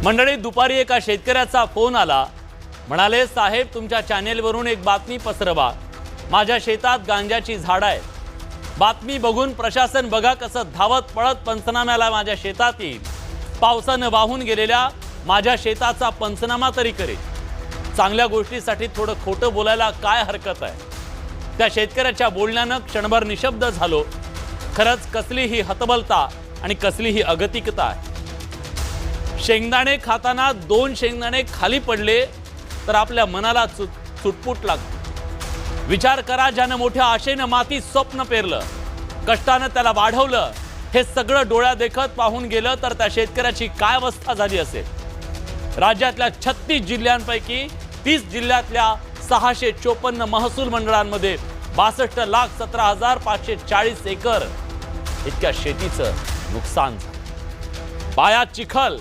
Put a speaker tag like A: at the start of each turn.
A: मंडळी, दुपारी एका शेतकऱ्याचा फोन आला. म्हणाले, साहेब तुमच्या चॅनेलवरून एक बातमी पसरवा. माझ्या शेतात गांजाची झाडं आहेत. बातमी बघून प्रशासन बघा कसं धावत पळत पंचनाम्याला माझ्या शेतात येईल. पावसानं वाहून गेलेल्या माझ्या शेताचा पंचनामा तरी करेल. चांगल्या गोष्टीसाठी थोडं खोटं बोलायला काय हरकत आहे. त्या शेतकऱ्याच्या बोलण्यानं क्षणभर निशब्द झालो. खरंच कसली ही हतबलता आणि कसली ही अगतिकता आहे. शेंगदाणे खाताना 2 शेंगदाणे खाली पडले तर आपल्या मनाला चुटपुट लागते. विचार करा, ज्यानं मोठ्या आशेनं मातीत स्वप्न पेरलं, कष्टानं त्याला वाढवलं, हे सगळं डोळ्या देखत पाहून गेलं तर त्या शेतकऱ्याची काय अवस्था झाली असेल. राज्यातल्या 36 जिल्ह्यांपैकी 30 जिल्ह्यातल्या 654 महसूल मंडळांमध्ये 62,17,540 एकर इतक्या शेतीचं नुकसान झालं. पायात चिखल,